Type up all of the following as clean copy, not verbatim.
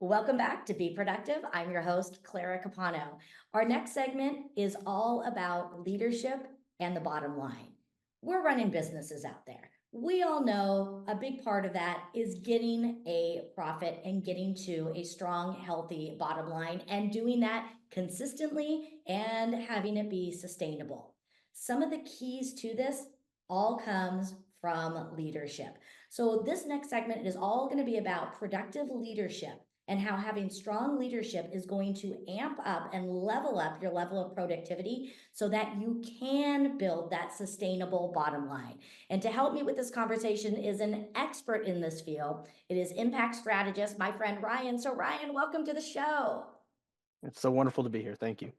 Welcome back to Be Productive. I'm your host, Clara Capano. Our next segment is all about leadership and the bottom line. We're running businesses out there. We all know a big part of that is getting a profit and getting to a strong, healthy bottom line and doing that consistently and having it be sustainable. Some of the keys to this all comes from leadership. So this next segment is all going to be about productive leadership and how having strong leadership is going to amp up and level up your level of productivity so that you can build that sustainable bottom line. And to help me with this conversation is an expert in this field. It is impact strategist, my friend Ryan. So Ryan, welcome to the show. It's so wonderful to be here. Thank you.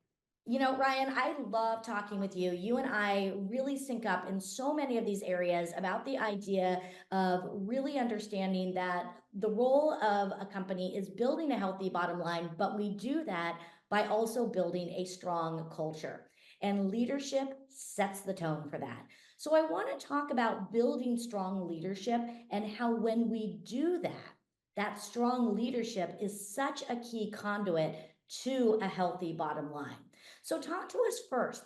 Ryan, I love talking with you. You and I really sync up in so many of these areas about the idea of really understanding that the role of a company is building a healthy bottom line, but we do that by also building a strong culture. And leadership sets the tone for that. So I want to talk about building strong leadership and how when we do that, that strong leadership is such a key conduit to a healthy bottom line. So, talk to us first.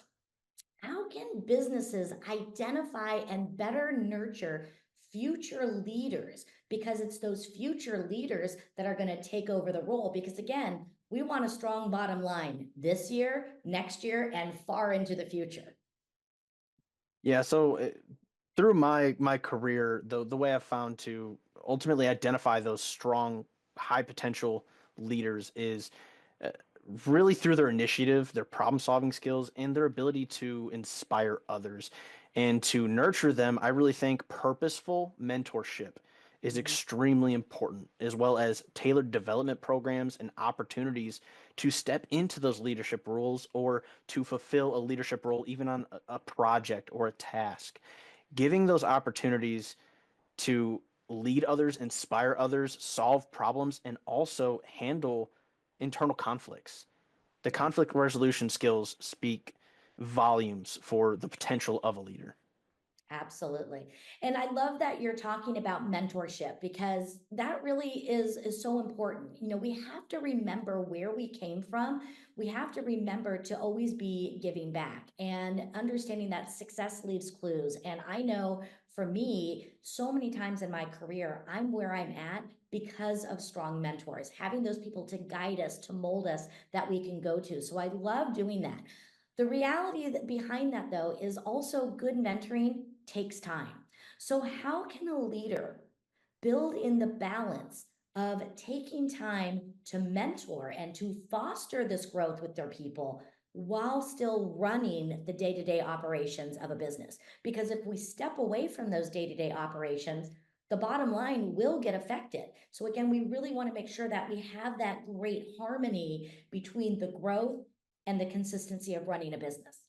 How can businesses identify and better nurture future leaders? Because it's those future leaders that are going to take over the role. Because again, we want a strong bottom line this year, next year, and far into the future. Yeah, through my career, the way I've found to ultimately identify those strong, high potential leaders is uh, really through their initiative, their problem solving skills, and their ability to inspire others. And to nurture them, I really think purposeful mentorship is Mhm. extremely important, as well as tailored development programs and opportunities to step into those leadership roles or to fulfill a leadership role, even on a project or a task. Giving those opportunities to lead others, inspire others, solve problems, and also handle internal conflicts. The Yeah. conflict resolution skills speak volumes for the potential of a leader. Absolutely. And I love that you're talking about mentorship because that really is so important. We have to remember where we came from. We have to remember to always be giving back and understanding that success leaves clues. And I know for me, so many times in my career, I'm where I'm at because of strong mentors, having those people to guide us, to mold us that we can go to. So I love doing that. The reality that behind that, though, is also good mentoring takes time. So, how can a leader build in the balance of taking time to mentor and to foster this growth with their people while still running the day to day operations of a business? Because if we step away from those day to day operations, the bottom line will get affected. So, again, we really want to make sure that we have that great harmony between the growth and the consistency of running a business.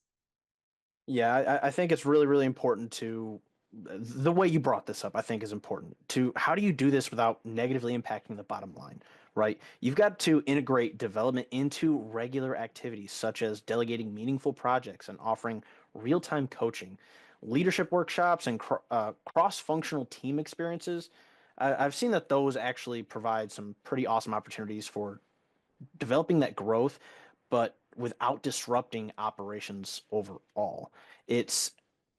Yeah, I think it's really, really important to the way you brought this up, I think is important to how do you do this without negatively impacting the bottom line, right? You've got to integrate development into regular activities such as delegating meaningful projects and offering real-time coaching, leadership workshops, and cross-functional team experiences. I've seen that those actually provide some pretty awesome opportunities for developing that growth, but without disrupting operations overall. It's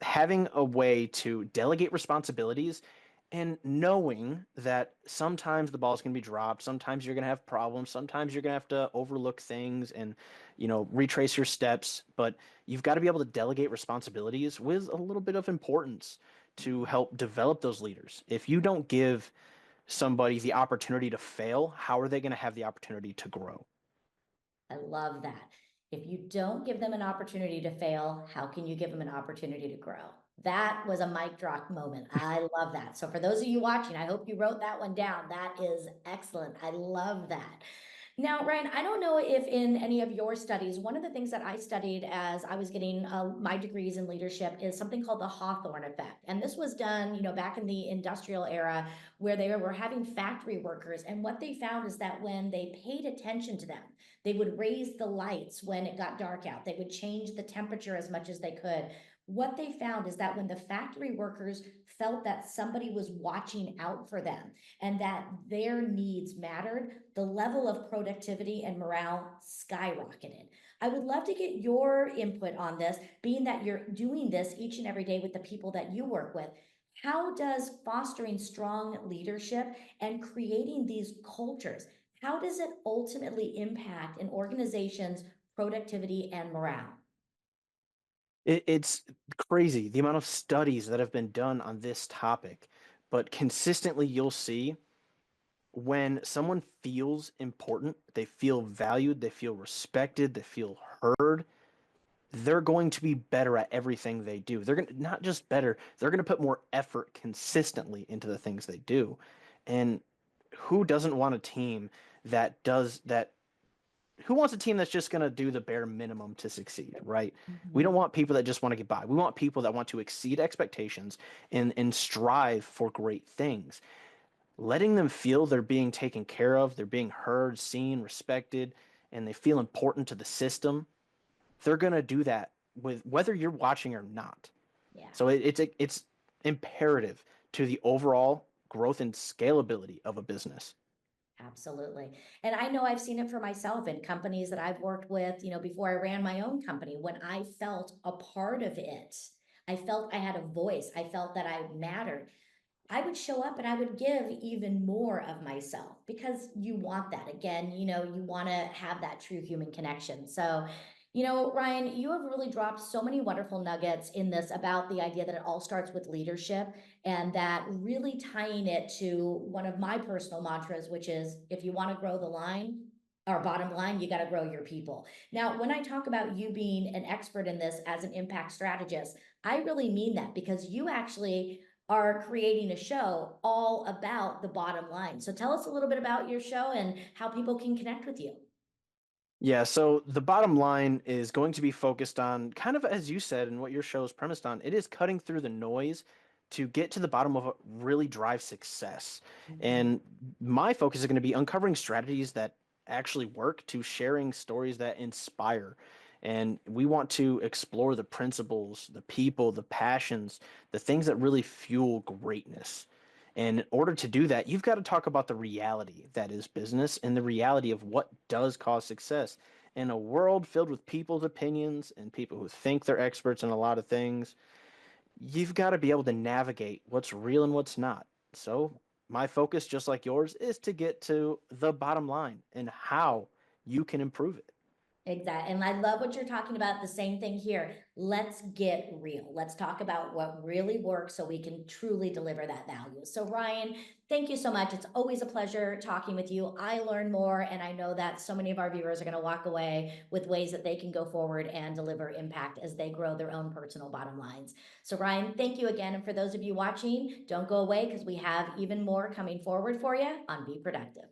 having a way to delegate responsibilities and knowing that sometimes the ball's going to be dropped, sometimes you're going to have problems, sometimes you're going to have to overlook things and retrace your steps, but you've got to be able to delegate responsibilities with a little bit of importance to help develop those leaders. If you don't give somebody the opportunity to fail, how are they going to have the opportunity to grow? I love that. If you don't give them an opportunity to fail, how can you give them an opportunity to grow? That was a mic drop moment. I love that. So, for those of you watching, I hope you wrote that one down. That is excellent. I love that. Now, Ryan, I don't know if in any of your studies, one of the things that I studied as I was getting my degrees in leadership is something called the Hawthorne Effect. And this was done, back in the industrial era where they were having factory workers. And what they found is that when they paid attention to them, they would raise the lights when it got dark out. They would change the temperature as much as they could. what they found is that when the factory workers felt that somebody was watching out for them and that their needs mattered, the level of productivity and morale skyrocketed. I would love to get your input on this, being that you're doing this each and every day with the people that you work with. How does fostering strong leadership and creating these cultures, how does it ultimately impact an organization's productivity and morale? It's crazy the amount of studies that have been done on this topic, but consistently you'll see when someone feels important, they feel valued, they feel respected, they feel heard, they're going to be better at everything they do. They're going to not just better, they're going to put more effort consistently into the things they do. And who doesn't want a team that does that? Who wants a team that's just going to do the bare minimum to succeed, right? We don't Mhm. want people that just want to get by. We want people that want to exceed expectations and strive for great things. Letting them feel they're being taken care of, they're being heard, seen, respected, and they feel important to the system, they're going to do that with whether you're watching or not. Yeah. So it's imperative to the overall growth and scalability of a business. Absolutely. And I know I've seen it for myself in companies that I've worked with, before I ran my own company, when I felt a part of it, I felt I had a voice, I felt that I mattered. I would show up and I would give even more of myself because you want that. Again, you want to have that true human connection. So, Ryan, you have really dropped so many wonderful nuggets in this about the idea that it all starts with leadership and that really tying it to one of my personal mantras, which is if you want to grow the line, or bottom line, you got to grow your people. Now, when I talk about you being an expert in this as an impact strategist, I really mean that because you actually are creating a show all about the bottom line. So tell us a little bit about your show and how people can connect with you. Yeah, so the bottom line is going to be focused on kind of as you said and what your show is premised on. It is cutting through the noise to get to the bottom of what really drives success. Mhm. And my focus is going to be uncovering strategies that actually work to sharing stories that inspire. And we want to explore the principles, the people, the passions, the things that really fuel greatness. And in order to do that, you've got to talk about the reality that is business and the reality of what does cause success. In a world filled with people's opinions and people who think they're experts in a lot of things, you've got to be able to navigate what's real and what's not. So, my focus, just like yours, is to get to the bottom line and how you can improve it. Exactly. And I love what you're talking about. The same thing here. Let's get real. Let's talk about what really works so we can truly deliver that value. So, Ryan, thank you so much. It's always a pleasure talking with you. I learn more, and I know that so many of our viewers are going to walk away with ways that they can go forward and deliver impact as they grow their own personal bottom lines. So, Ryan, thank you again. And for those of you watching, don't go away because we have even more coming forward for you on Be Productive.